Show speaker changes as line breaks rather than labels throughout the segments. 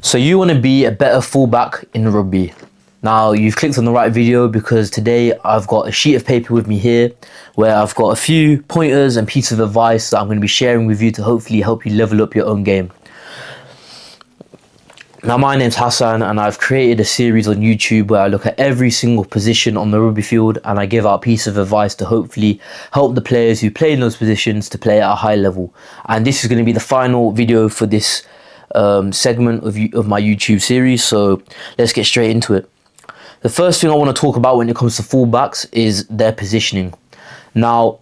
So you want to be a better fullback in rugby. Now you've clicked on the right video because today I've got a sheet of paper with me here where I've got a few pointers and pieces of advice that I'm going to be sharing with you to hopefully help you level up your own game. Now my name's Hassan and I've created a series on YouTube where I look at every single position on the rugby field and I give out a piece of advice to hopefully help the players who play in those positions to play at a high level. And this is going to be the final video for this segment of my YouTube series, so let's get straight into it. The first thing I want to talk about when it comes to fullbacks is their positioning. Now,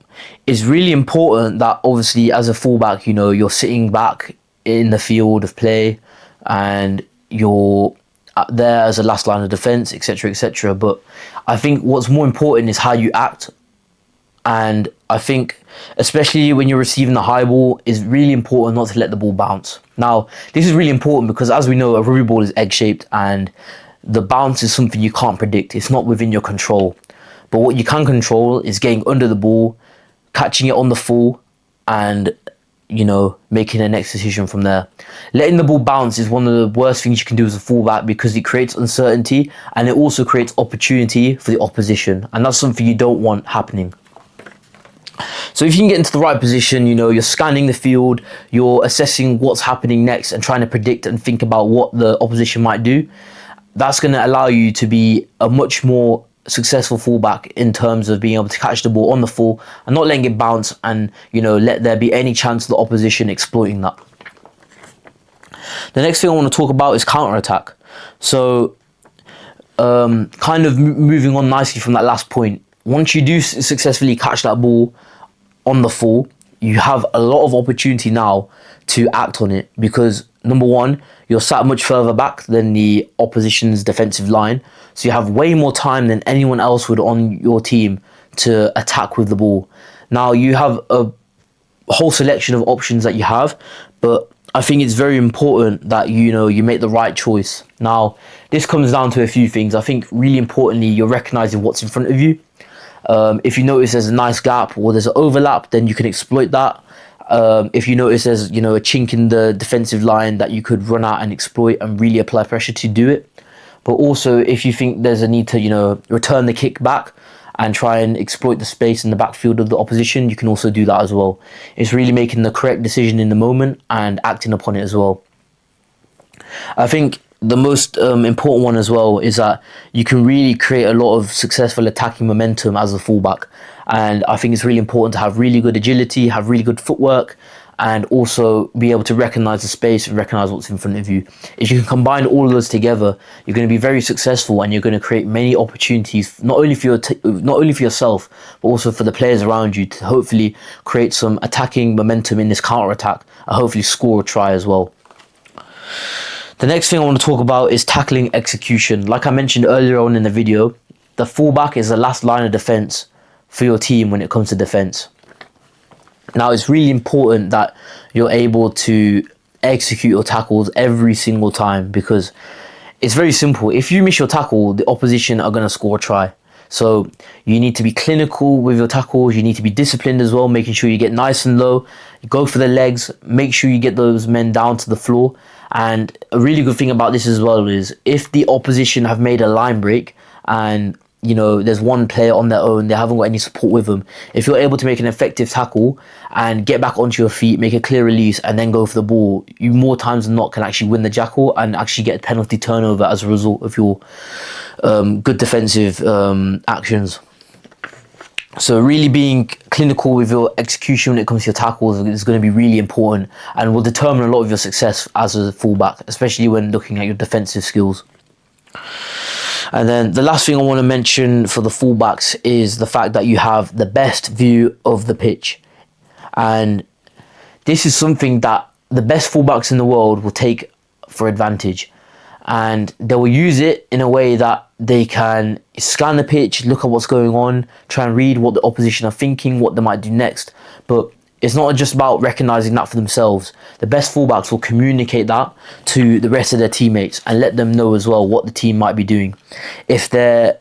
it's really important that obviously as a fullback, you know, you're sitting back in the field of play and you're there as a last line of defense, etc., etc. But I think what's more important is how you act. And I think, especially when you're receiving the high ball, it's really important not to let the ball bounce. Now, this is really important because, as we know, a rugby ball is egg-shaped and the bounce is something you can't predict. It's not within your control. But what you can control is getting under the ball, catching it on the full, and, you know, making a next decision from there. Letting the ball bounce is one of the worst things you can do as a fullback because it creates uncertainty and it also creates opportunity for the opposition. And that's something you don't want happening. So if you can get into the right position, you know, you're scanning the field, you're assessing what's happening next and trying to predict and think about what the opposition might do, that's going to allow you to be a much more successful fullback in terms of being able to catch the ball on the full and not letting it bounce and, you know, let there be any chance of the opposition exploiting that. The next thing I want to talk about is counter-attack. So kind of moving on nicely from that last point, once you do successfully catch that ball on the full, you have a lot of opportunity now to act on it because, number one, you're sat much further back than the opposition's defensive line, so you have way more time than anyone else would on your team to attack with the ball. Now, you have a whole selection of options that you have, but I think it's very important that, you know, you make the right choice. Now, this comes down to a few things. I think really importantly, you're recognizing what's in front of you. If you notice there's a nice gap or there's an overlap, then you can exploit that. If you notice there's, you know, a chink in the defensive line that you could run out and exploit and really apply pressure to do it. But also if you think there's a need to, you know, return the kick back and try and exploit the space in the backfield of the opposition, you can also do that as well. It's really making the correct decision in the moment and acting upon it as well. I think the most important one as well is that you can really create a lot of successful attacking momentum as a fullback. And I think it's really important to have really good agility, have really good footwork, and also be able to recognize the space and recognize what's in front of you. If you can combine all of those together, you're going to be very successful and you're going to create many opportunities, not only for yourself, but also for the players around you to hopefully create some attacking momentum in this counter-attack and hopefully score a try as well. The next thing I want to talk about is tackling execution. Like I mentioned earlier on in the video, the fullback is the last line of defense for your team when it comes to defense. Now, it's really important that you're able to execute your tackles every single time because it's very simple. If you miss your tackle, the opposition are going to score a try. So you need to be clinical with your tackles. You need to be disciplined as well, making sure you get nice and low. You go for the legs. Make sure you get those men down to the floor. And a really good thing about this as well is if the opposition have made a line break and, you know, there's one player on their own, they haven't got any support with them. If you're able to make an effective tackle and get back onto your feet, make a clear release and then go for the ball, you more times than not can actually win the jackal and actually get a penalty turnover as a result of your good defensive actions. So really being clinical with your execution when it comes to your tackles is going to be really important and will determine a lot of your success as a fullback, especially when looking at your defensive skills. And then the last thing I want to mention for the fullbacks is the fact that you have the best view of the pitch. And this is something that the best fullbacks in the world will take for advantage. And they will use it in a way that they can scan the pitch, look at what's going on, try and read what the opposition are thinking, what they might do next. But it's not just about recognizing that for themselves. The best fullbacks will communicate that to the rest of their teammates and let them know as well what the team might be doing. If they're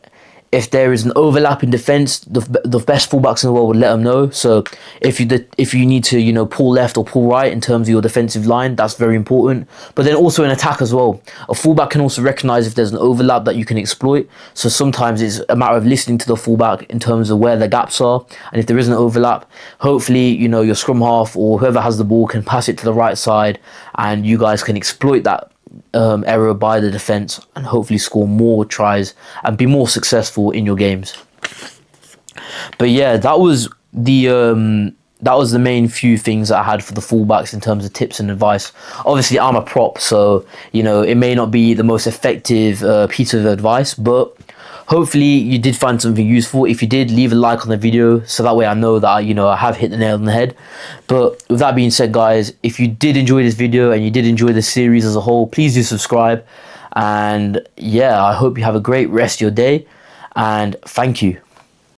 if there is an overlap in defense, the best fullbacks in the world would let them know. So if you need to, you know, pull left or pull right in terms of your defensive line, that's very important. But then also in attack as well, a fullback can also recognize if there's an overlap that you can exploit. So sometimes it's a matter of listening to the fullback in terms of where the gaps are, and if there is an overlap, hopefully, you know, your scrum half or whoever has the ball can pass it to the right side, and you guys can exploit that error by the defense and hopefully score more tries and be more successful in your games. But yeah, that was the main few things that I had for the fullbacks in terms of tips and advice. Obviously, I'm a prop, so you know it may not be the most effective piece of advice, but hopefully you did find something useful. If you did, leave a like on the video so that way I know that I have hit the nail on the head. But with that being said, guys, if you did enjoy this video and you did enjoy the series as a whole, please do subscribe. And yeah, I hope you have a great rest of your day, and thank you.